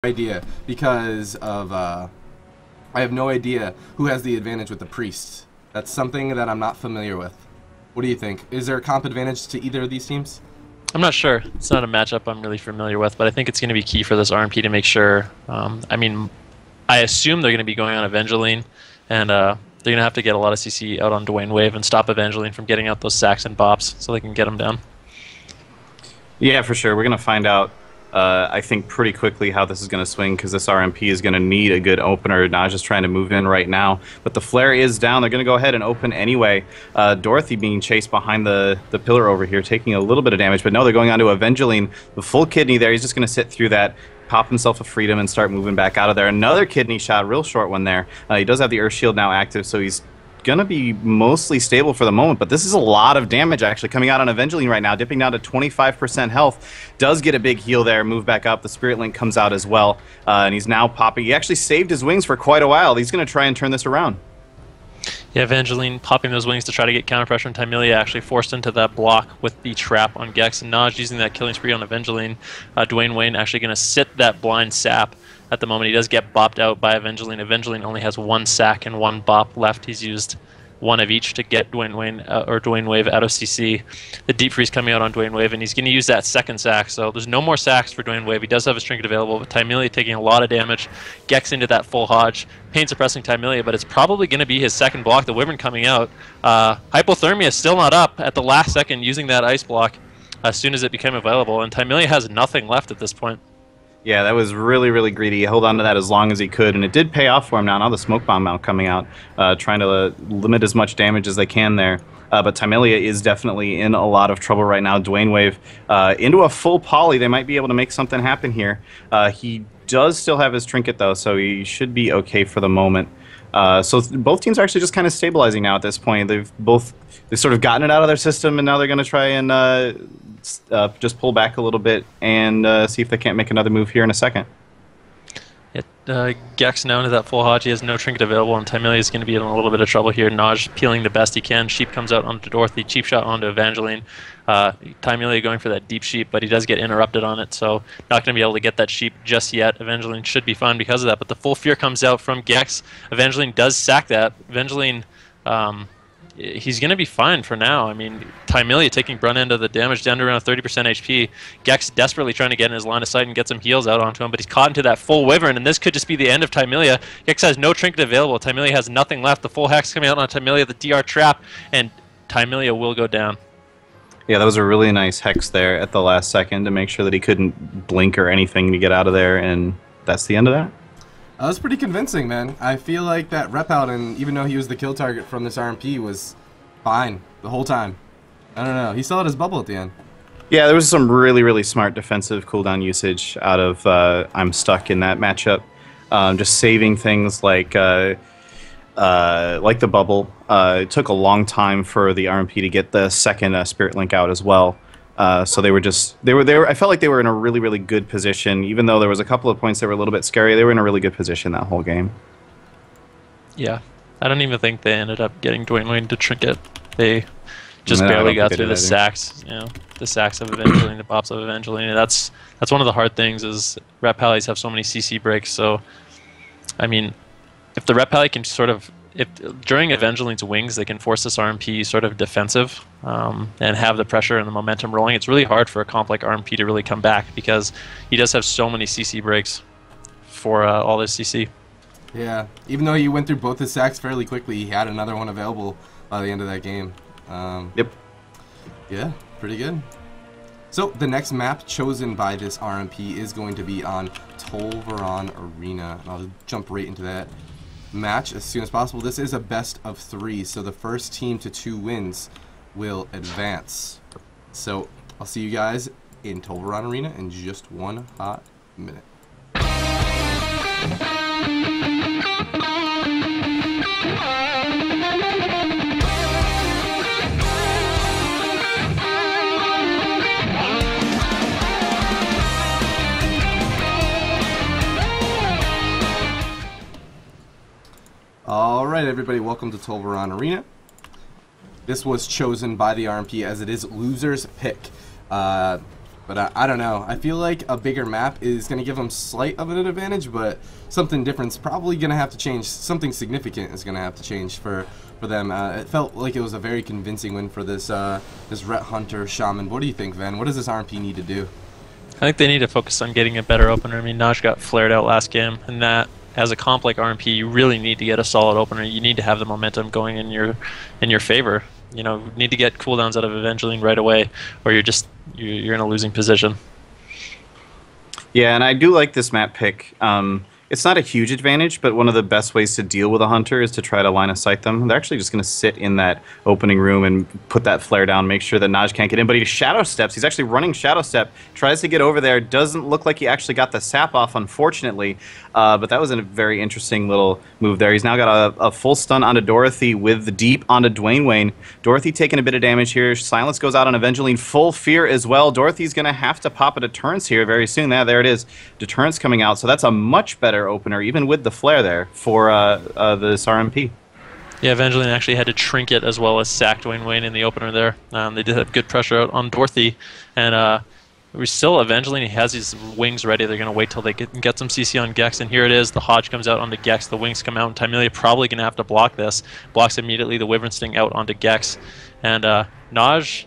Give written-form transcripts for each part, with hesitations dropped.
idea because of I have no idea who has the advantage with the priest. That's something that I'm not familiar with. What do you think? Is there a comp advantage to either of these teams? I'm not sure. It's not a matchup I'm really familiar with, but I think it's going to be key for this RMP to make sure. I mean, I assume they're going to be going on Avengelyne, and they're going to have to get a lot of CC out on Dwaynewave and stop Avengelyne from getting out those sacks and bops so they can get them down. Yeah, for sure. We're going to find out, I think, pretty quickly how this is going to swing, because this RMP is going to need a good opener. Nahj is trying to move in right now, but the flare is down. They're going to go ahead and open anyway. Dhorothy being chased behind the pillar over here, taking a little bit of damage, but no, they're going on to Avengelyne. The full kidney there. He's just going to sit through that, pop himself a freedom, and start moving back out of there. Another kidney shot, real short one there. He does have the Earth Shield now active, so he's gonna be mostly stable for the moment, but this is a lot of damage actually coming out on Avengelyne right now, dipping down to 25% health. Does get a big heal there, move back up. The Spirit Link comes out as well, and he's now popping. He actually saved his wings for quite a while. He's gonna try and turn this around. Yeah, Avengelyne popping those wings to try to get counter pressure, and Tymillia actually forced into that block with the trap on Gekz, and Nahj using that killing spree on Avengelyne. Dwaynewave actually gonna sit that blind sap. At the moment, he does get bopped out by Avengelyne. Avengelyne only has one sack and one bop left. He's used one of each to get Dwaynewave out of CC. The deep freeze coming out on Dwaynewave, and he's going to use that second sack. So there's no more sacks for Dwaynewave. He does have his trinket available, but Tymillia taking a lot of damage. Gekz into that full Hodge, pain suppressing Tymillia, but it's probably going to be his second block. The Wyvern coming out. Hypothermia is still not up at the last second, using that ice block as soon as it became available, and Tymillia has nothing left at this point. Yeah, that was really, really greedy. He held on to that as long as he could, and it did pay off for him now. Now the smoke bomb now coming out, trying to limit as much damage as they can there. But Tymillia is definitely in a lot of trouble right now. Dwaynewave into a full poly. They might be able to make something happen here. He does still have his trinket, though, so he should be okay for the moment. So both teams are actually just kind of stabilizing now at this point. They've sort of gotten it out of their system, and now they're going to try and just pull back a little bit and see if they can't make another move here in a second. Gekz now into that full Hodge. He has no trinket available, and Tymillia is going to be in a little bit of trouble here. Nahj peeling the best he can. Sheep comes out onto Dhorothy. Cheap shot onto Avengelyne. Tymillia going for that deep sheep, but he does get interrupted on it, so not going to be able to get that sheep just yet. Avengelyne should be fine because of that, but the full fear comes out from Gekz. Avengelyne does sack that. Avengelyne, he's going to be fine for now. I mean, Tymillia taking brunt end of the damage down to around 30% HP. Gekz desperately trying to get in his line of sight and get some heals out onto him, but he's caught into that full Wyvern, and this could just be the end of Tymillia. Gekz has no trinket available. Tymillia has nothing left. The full hex coming out on Tymillia, the DR trap, and Tymillia will go down. Yeah, that was a really nice hex there at the last second to make sure that he couldn't blink or anything to get out of there, and that's the end of that. That was pretty convincing, man. I feel like that Paladin, even though he was the kill target from this RMP, was fine the whole time. I don't know. He still had his bubble at the end. Yeah, there was some really, really smart defensive cooldown usage out of I'm stuck in that matchup. Just saving things like the bubble. It took a long time for the RMP to get the second Spirit Link out as well. So they were I felt like they were in a really, really good position. Even though there was a couple of points that were a little bit scary, they were in a really good position that whole game. Yeah, I don't even think they ended up getting Dwaynewave to trinket. They just barely got through the sacks, the sacks of Avengelyne, the bops of Avengelyne. That's one of the hard things is Ret Pallies have so many CC breaks. So, I mean, if the Ret Pally can sort of, during Avengelyne's wings, they can force this RMP sort of defensive and have the pressure and the momentum rolling, it's really hard for a comp like RMP to really come back because he does have so many CC breaks for all his CC. Yeah, even though he went through both his sacks fairly quickly, he had another one available by the end of that game. Yep. Yeah, pretty good. So the next map chosen by this RMP is going to be on Tolvaron Arena. And I'll jump right into that match as soon as possible. This is a best of 3, so the first team to 2 wins will advance. So I'll see you guys in Tolvaron Arena in just one hot minute. Alright everybody, welcome to Tolvaron Arena. This was chosen by the RMP as it is loser's pick. But I don't know. I feel like a bigger map is going to give them slight of an advantage, but something different's probably going to have to change. Something significant is going to have to change for them. It felt like it was a very convincing win for this this Ret Hunter Shaman. What do you think, Van? What does this RMP need to do? I think they need to focus on getting a better opener. I mean, Nahj got flared out last game, and that as a comp like RMP, you really need to get a solid opener. You need to have the momentum going in your favor. You know, need to get cooldowns out of Avengelyne right away, or you're in a losing position. Yeah, and I do like this map pick. It's not a huge advantage, but one of the best ways to deal with a hunter is to try to line of sight them. They're actually just going to sit in that opening room and put that flare down, make sure that Nahj can't get in. But he shadow steps. He's actually running shadow step, tries to get over there. Doesn't look like he actually got the sap off, unfortunately. But that was a very interesting little move there. He's now got a full stun onto Dhorothy with the deep onto Dwaynewave. Dhorothy taking a bit of damage here. Silence goes out on Avengelyne. Full fear as well. Dhorothy's going to have to pop a deterrence here very soon. There it is. Deterrence coming out. So that's a much better opener, even with the flare there, for this RMP. Yeah, Avengelyne actually had to trinket as well as sack Dwaynewave in the opener there. They did have good pressure out on Dhorothy, and we still, Avengelyne has these wings ready. They're going to wait till they get some CC on Gekz, and here it is. The Hodge comes out onto Gekz. The wings come out, and Tymillia probably going to have to block this. Blocks immediately the Wyvern Sting out onto Gekz. And Nahj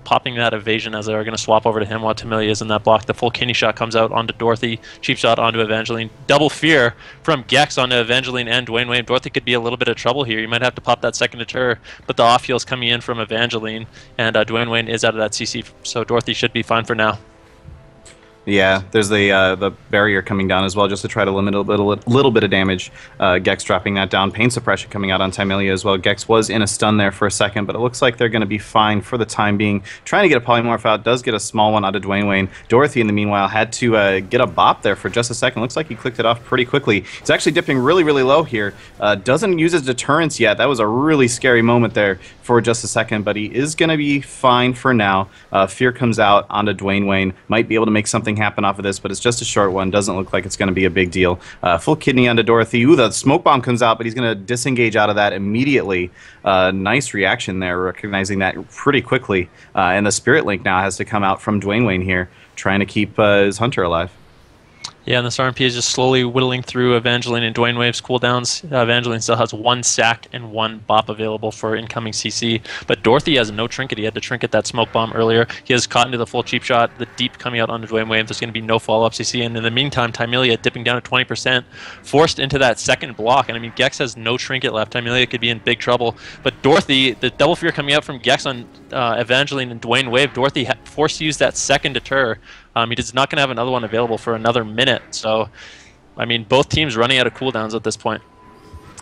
popping that evasion as they're going to swap over to him while Tymillia is in that block. The full kidney shot comes out onto Dhorothy. Cheap shot onto Avengelyne. Double fear from Gekz onto Avengelyne and Dwaynewave. Dhorothy could be a little bit of trouble here. You might have to pop that second deter, but the off heal's coming in from Avengelyne, and Dwaynewave is out of that CC, so Dhorothy should be fine for now. Yeah, there's the barrier coming down as well, just to try to limit a little bit of damage. Gekz dropping that down. Pain suppression coming out on Tymillia as well. Gekz was in a stun there for a second, but it looks like they're going to be fine for the time being. Trying to get a polymorph out, does get a small one out of Dwaynewave. Dhorothy, in the meanwhile, had to get a bop there for just a second. Looks like he clicked it off pretty quickly. He's actually dipping really, really low here. Doesn't use his deterrence yet. That was a really scary moment there for just a second, but he is going to be fine for now. Fear comes out onto Dwaynewave. Might be able to make something happen off of this, but it's just a short one. Doesn't look like it's going to be a big deal. Full kidney onto Dhorothy. Ooh, the smoke bomb comes out, but he's going to disengage out of that immediately. Nice reaction there, recognizing that pretty quickly. And the Spirit Link now has to come out from Dwaynewave here, trying to keep his hunter alive. Yeah, and this RMP is just slowly whittling through Avengelyne and Dwaynewave's cooldowns. Avengelyne still has one sack and one bop available for incoming CC, but Dhorothy has no trinket. He had to trinket that smoke bomb earlier. He has caught into the full cheap shot, the deep coming out onto Dwaynewave. There's going to be no follow-up CC, and in the meantime, Tymillia dipping down to 20%, forced into that second block. And I mean, Gekz has no trinket left. Tymillia could be in big trouble, but Dhorothy, the double fear coming out from Gekz on Avengelyne and Dwaynewave, Dhorothy forced to use that second deter. He's not going to have another one available for another minute. So, I mean, both teams running out of cooldowns at this point.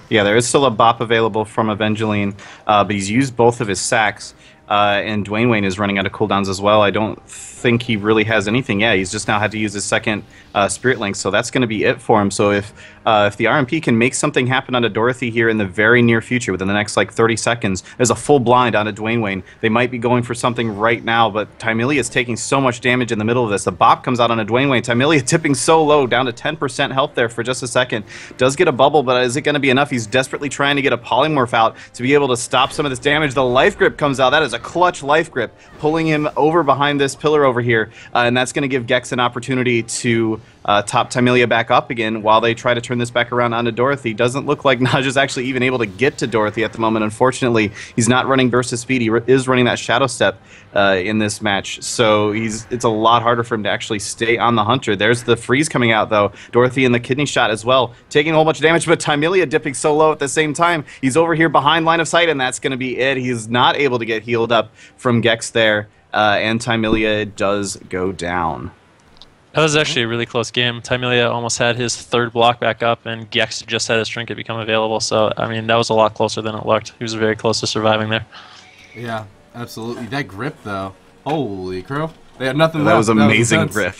Yeah, there is still a bop available from Avengelyne, but he's used both of his sacks. And Dwaynewave is running out of cooldowns as well. I don't think he really has anything. Yeah, he's just now had to use his second Spirit Link, so that's going to be it for him. So if the RMP can make something happen onto Dhorothy here in the very near future, within the next like 30 seconds, there's a full blind onto Dwaynewave. They might be going for something right now, but Tymillia is taking so much damage in the middle of this. The bop comes out onto Dwaynewave. Tymillia tipping so low, down to 10% health there for just a second. Does get a bubble, but is it going to be enough? He's desperately trying to get a polymorph out to be able to stop some of this damage. The life grip comes out. That is a clutch life grip, pulling him over behind this pillar over here, and that's going to give Gekz an opportunity to top Tymillia back up again while they try to turn this back around onto Dhorothy. Doesn't look like Nahj is actually even able to get to Dhorothy at the moment. Unfortunately, he's not running burst of speed. He is running that shadow step in this match, so it's a lot harder for him to actually stay on the hunter. There's the freeze coming out though. Dhorothy in the kidney shot as well, taking a whole bunch of damage, but Tymillia dipping so low at the same time. He's over here behind line of sight, and that's going to be it. He's not able to get healed up from Gekz there, and Tymillia does go down. That was actually a really close game. Tymillia almost had his third block back up, and Gekz just had his trinket become available. So, I mean, that was a lot closer than it looked. He was very close to surviving there. Yeah, absolutely. That grip, though. Holy crow. They had nothing left. That was amazing grip.